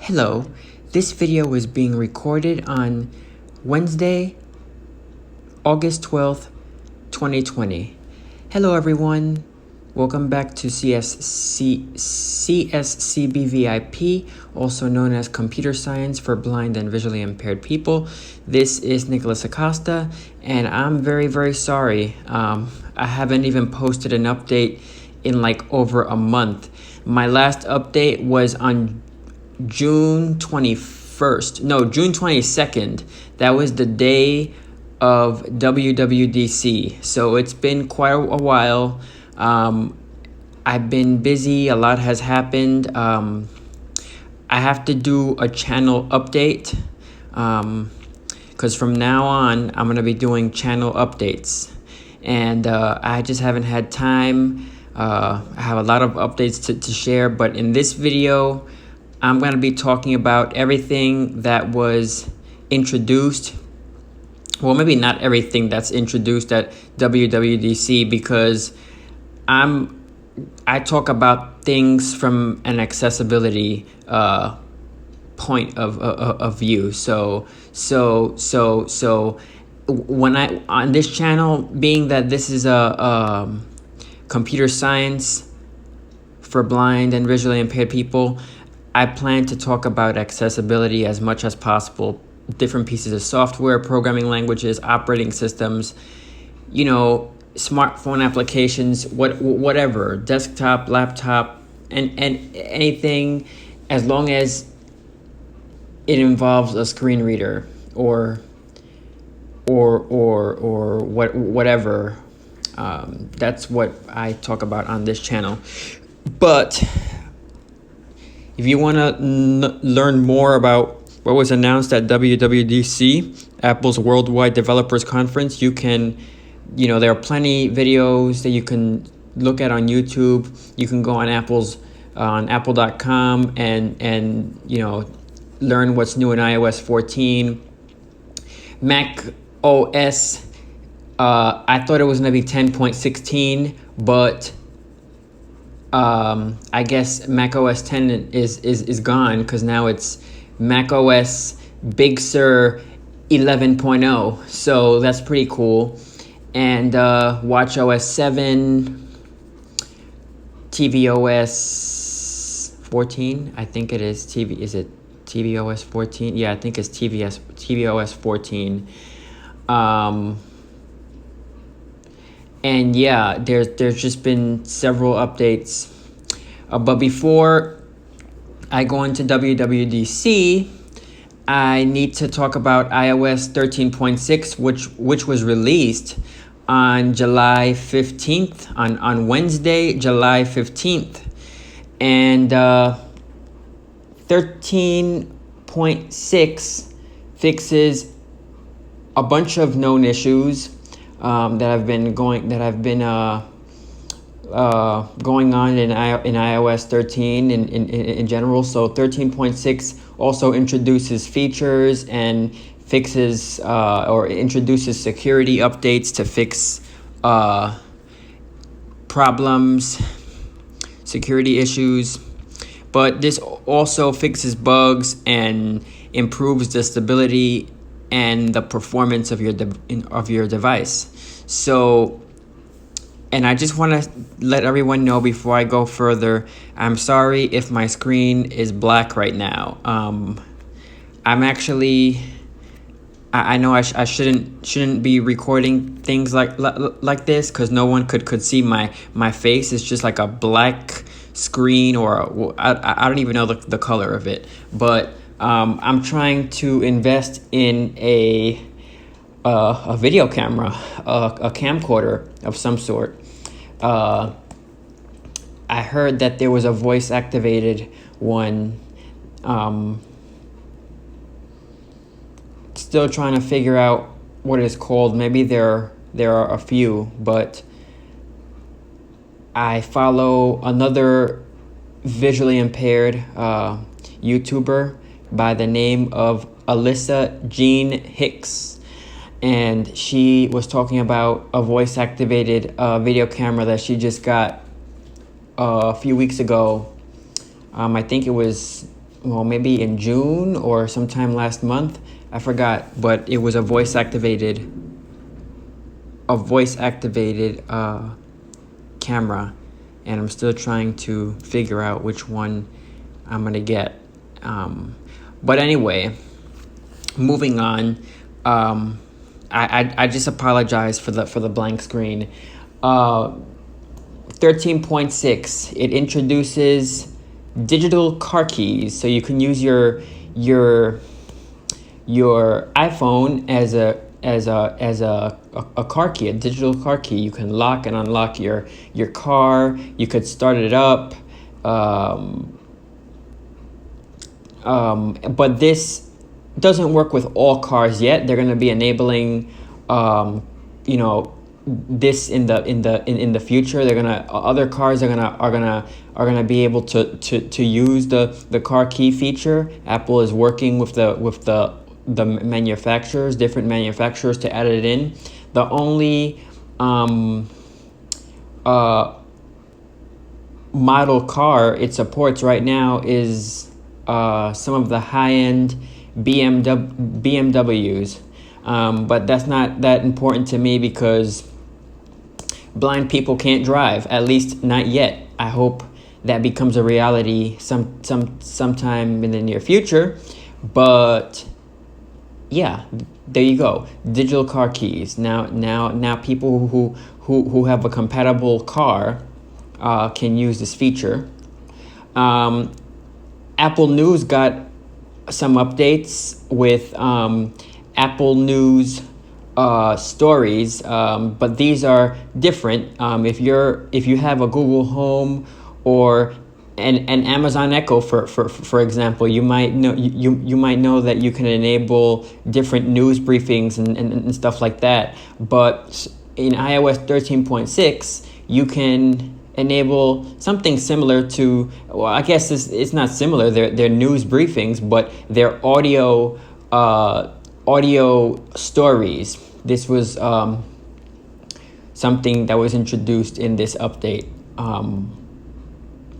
Hello, this video is being recorded on Wednesday, August 12th, 2020. Hello everyone, welcome back to CSCBVIP, also known as Computer Science for Blind and Visually Impaired People. This is Nicholas Acosta, and I'm very sorry. I haven't even posted an update in like over a month. My last update was on June 22nd. That was the day of WWDC. So it's been quite a while. I've been busy. A lot has happened. I have to do a channel update because from now on, I'm going to be doing channel updates. And I just haven't had time. I have a lot of updates to share. But in this video, I'm going to be talking about everything that was introduced. Well, maybe not everything that's introduced at WWDC, because I talk about things from an accessibility point of view. So when I on this channel, being that this is a computer science for blind and visually impaired people, I plan to talk about accessibility as much as possible, different pieces of software, programming languages, operating systems, you know, smartphone applications, whatever, desktop, laptop, and anything, as long as it involves a screen reader or whatever. That's what I talk about on this channel. But if you want to learn more about what was announced at WWDC, Apple's Worldwide Developers Conference, you can, there are plenty videos that you can look at on YouTube. You can go on apple.com and learn what's new in iOS 14. Mac OS, I thought it was going to be 10.16, but I guess Mac OS 10 is gone, because now it's Mac OS Big Sur 11.0. So that's pretty cool. And Watch OS 7, tvOS 14. I think it is Is it tvOS 14? Yeah, I think it's tvOS 14. And yeah, there's just been several updates. But before I go into WWDC, I need to talk about iOS 13.6, which was released on July 15th, on Wednesday, July 15th. And 13.6 fixes a bunch of known issues that have been going on in iOS 13 in general. So 13.6 also introduces features and fixes or introduces security updates to fix problems, security issues. But this also fixes bugs and improves the stability and the performance of your device. So, and I just want to let everyone know before I go further, I'm sorry if my screen is black right now. I'm actually, I know I shouldn't be recording things like this, because no one could see my face. It's just like a black screen, or I don't even know the color of it. But I'm trying to invest in a video camera, a camcorder of some sort. I heard that there was a voice-activated one. Still trying to figure out what it's called. Maybe there are a few, but I follow another visually impaired YouTuber by the name of Alyssa Jean Hicks. And she was talking about a voice-activated video camera that she just got a few weeks ago. I think it was well, maybe in June or sometime last month. I forgot, but it was a voice activated camera, and I'm still trying to figure out which one I'm gonna get. But anyway, moving on. I just apologize for the blank screen. 13.6, it introduces digital car keys, so you can use your iPhone as a car key, a digital car key. You can lock and unlock your car. You could start it up. But this doesn't work with all cars yet. They're going to be enabling, this in the future. They're gonna other cars are gonna be able to use the car key feature. Apple is working with the manufacturers, different manufacturers, to add it in. The only model car it supports right now is some of the high-end BMWs, but that's not that important to me because blind people can't drive, at least not yet. I hope that becomes a reality sometime in the near future. But yeah, there you go. Digital car keys. Now people who have a compatible car can use this feature. Apple News got some updates with Apple News stories, but these are different. If you have a Google Home or an Amazon Echo, for example, you might know that you can enable different news briefings and stuff like that. But in iOS 13.6, you can enable something similar to, well, I guess it's not similar. They're news briefings, but they're audio stories. This was something that was introduced in this update.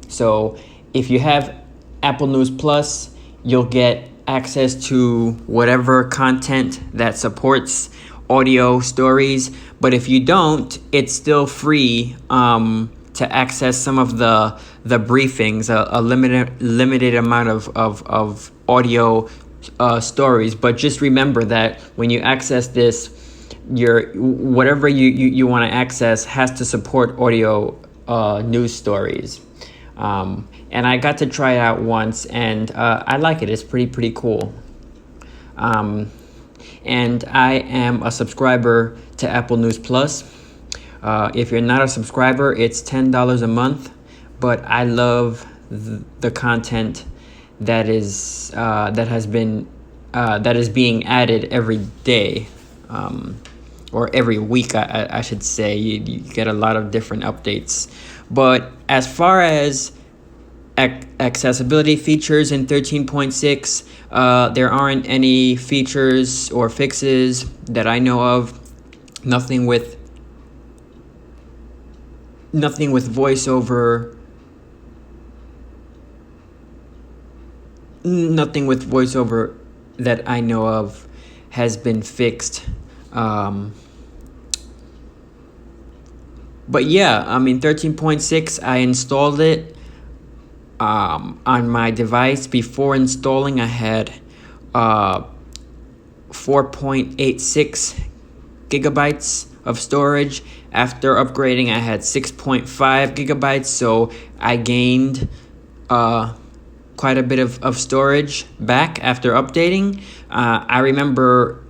So if you have Apple News Plus, you'll get access to whatever content that supports audio stories. But if you don't, it's still free to access some of the briefings, a limited amount of audio stories. But just remember that when you access this, whatever you want to access has to support audio news stories. And I got to try it out once, and I like it. It's pretty cool. And I am a subscriber to Apple News Plus. If you're not a subscriber, it's $10 a month. But I love the content that is being added every day, or every week, I should say. You get a lot of different updates. But as far as accessibility features in 13.6, there aren't any features or fixes that I know of. Nothing with voiceover. Nothing with voiceover that I know of has been fixed. But yeah, I mean, 13.6, I installed it on my device. Before installing, I had 4.86 gigabytes of storage. After upgrading, I had 6.5 gigabytes, so I gained quite a bit of storage back after updating. I remember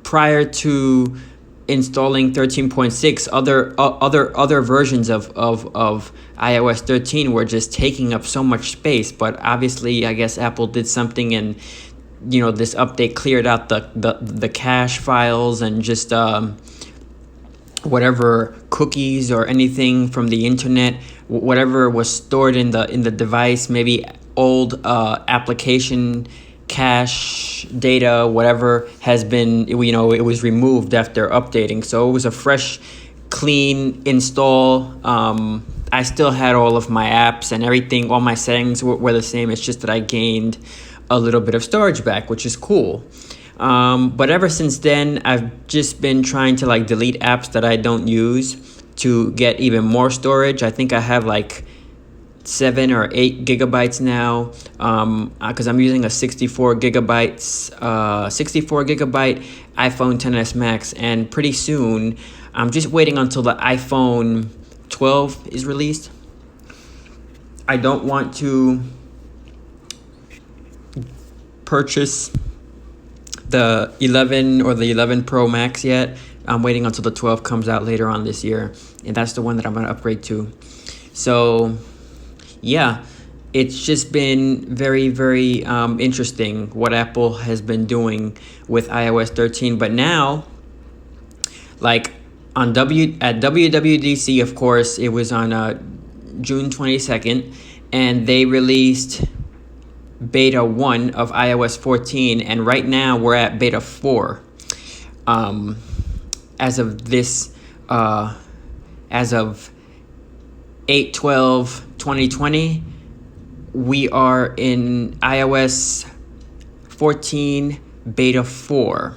prior to installing 13.6, other versions of iOS 13 were just taking up so much space. But obviously, I guess Apple did something, and this update cleared out the cache files and just whatever cookies or anything from the internet, whatever was stored in the device, maybe old application cache data, whatever has been, it was removed after updating. So it was a fresh, clean install. I still had all of my apps and everything. All my settings were the same. It's just that I gained a little bit of storage back, which is cool. But ever since then, I've just been trying to like delete apps that I don't use to get even more storage. I think I have like 7 or 8 gigabytes now, because I'm using a 64 gigabyte iPhone XS Max, and pretty soon I'm just waiting until the iPhone 12 is released. I don't want to purchase the 11 or the 11 Pro Max yet. I'm waiting until the 12 comes out later on this year, and that's the one that I'm going to upgrade to. So yeah, it's just been very, very interesting what Apple has been doing with iOS 13. But now, like at WWDC, of course, it was on June 22nd, and they released beta 1 of iOS 14, and right now we're at beta 4. As of 8/12/2020, we are in iOS 14 beta 4,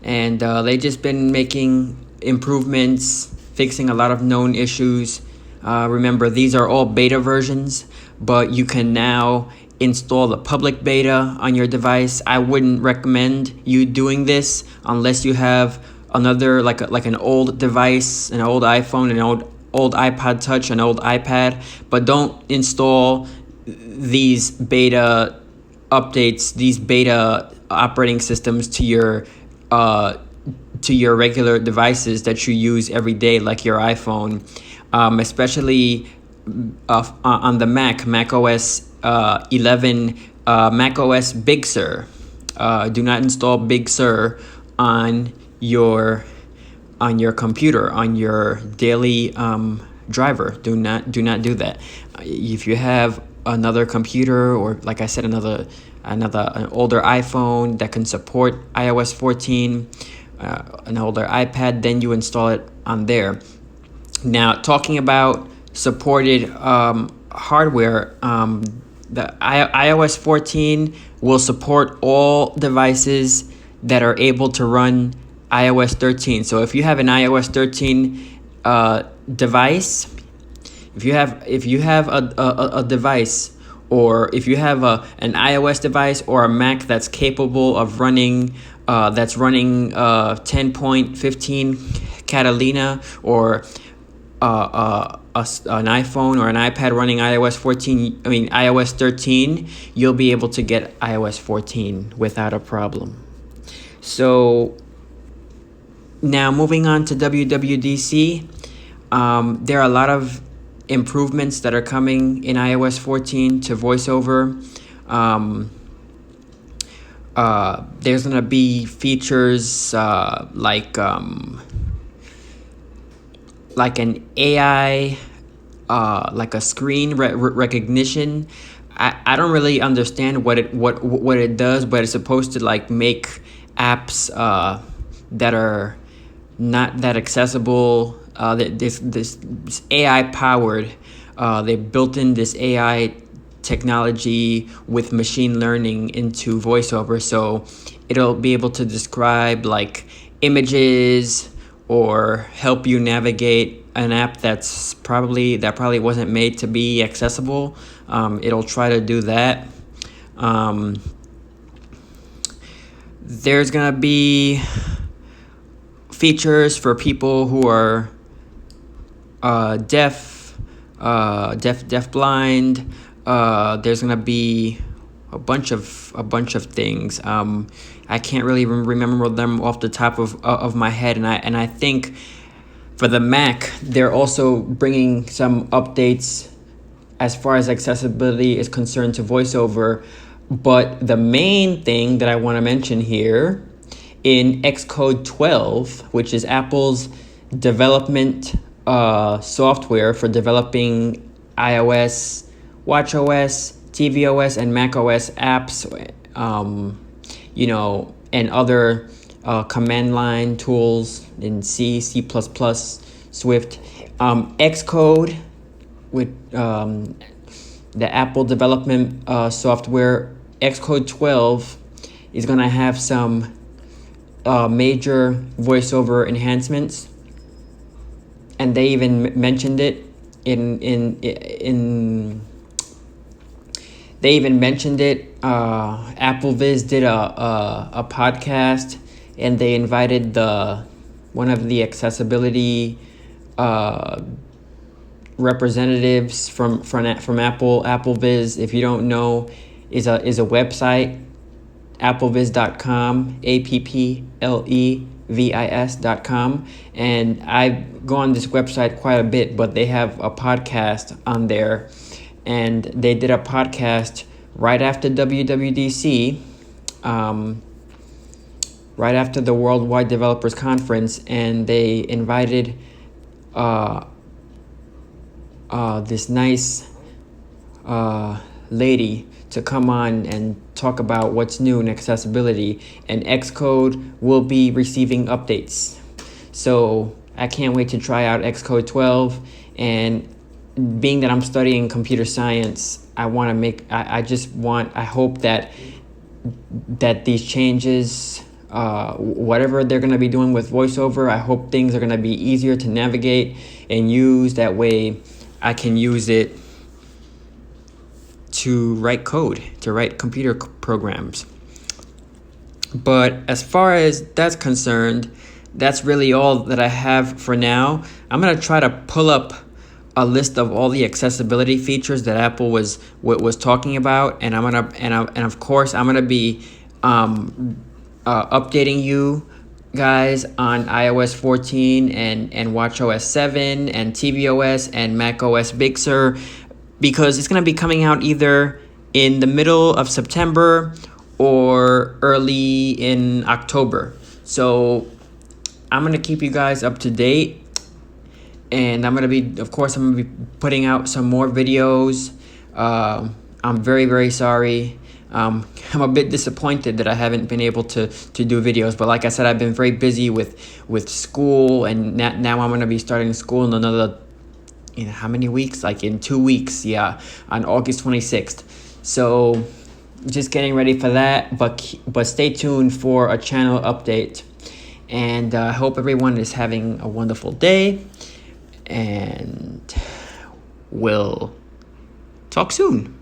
and they've just been making improvements, fixing a lot of known issues. Remember, these are all beta versions, but you can now install the public beta on your device. I wouldn't recommend you doing this unless you have another like an old device, an old iPhone, an old iPod Touch, an old iPad. But don't install these beta updates, these beta operating systems to your regular devices that you use every day, like your iPhone, especially on the Mac OS 11, Mac OS Big Sur. Do not install Big Sur on your computer, on your daily driver. Do not do that. If you have another computer, or like I said, an older iPhone that can support iOS 14, an older iPad, then you install it on there. Now, talking about supported hardware, the iOS 14 will support all devices that are able to run iOS 13. So if you have an iOS 13 device, if you have a device, or if you have an iOS device or a Mac that's capable of running 10.15 Catalina, or an iPhone or an iPad running iOS 13, you'll be able to get iOS 14 without a problem. So now moving on to WWDC, there are a lot of improvements that are coming in iOS 14 to VoiceOver. There's gonna be features like an AI, like a screen recognition. I don't really understand what it does, but it's supposed to like make apps that are not that accessible. This AI powered. They built in this AI technology with machine learning into VoiceOver, so it'll be able to describe like images or help you navigate an app that probably wasn't made to be accessible. It'll try to do that. There's gonna be features for people who are deaf-blind. There's gonna be a bunch of things. I can't really remember them off the top of my head, and I think for the Mac, they're also bringing some updates as far as accessibility is concerned to VoiceOver. But the main thing that I want to mention here, in Xcode 12, which is Apple's development software for developing iOS, watchOS, tvOS, and macOS apps, and other command line tools in C, C++, Swift. Xcode the Apple development software, Xcode 12 is gonna have some major voiceover enhancements, and they even mentioned it in they even mentioned it. AppleViz did a podcast, and they invited one of the accessibility representatives from AppleViz. If you don't know, is a website, appleviz.com, applevis.com, and I go on this website quite a bit, but they have a podcast on there, and they did a podcast right after WWDC, right after the Worldwide Developers Conference, and they invited this nice lady to come on and talk about what's new in accessibility, and Xcode will be receiving updates. So I can't wait to try out Xcode 12, and being that I'm studying computer science, I hope that these changes, whatever they're going to be doing with voiceover, I hope things are going to be easier to navigate and use. That way I can use it to write code, to write computer programs. But as far as that's concerned, that's really all that I have for now. I'm going to try to pull up a list of all the accessibility features that Apple was talking about, and of course I'm gonna be updating you guys on iOS 14 and watchOS 7 and tvOS and macOS Big Sur, because it's gonna be coming out either in the middle of September or early in October. So I'm gonna keep you guys up to date. And I'm gonna be putting out some more videos. I'm very, very sorry. I'm a bit disappointed that I haven't been able to do videos, but like I said, I've been very busy with school, and now I'm gonna be starting school in another, how many weeks? Like in 2 weeks, yeah, on August 26th. So just getting ready for that, but stay tuned for a channel update. And I hope everyone is having a wonderful day, and we'll talk soon.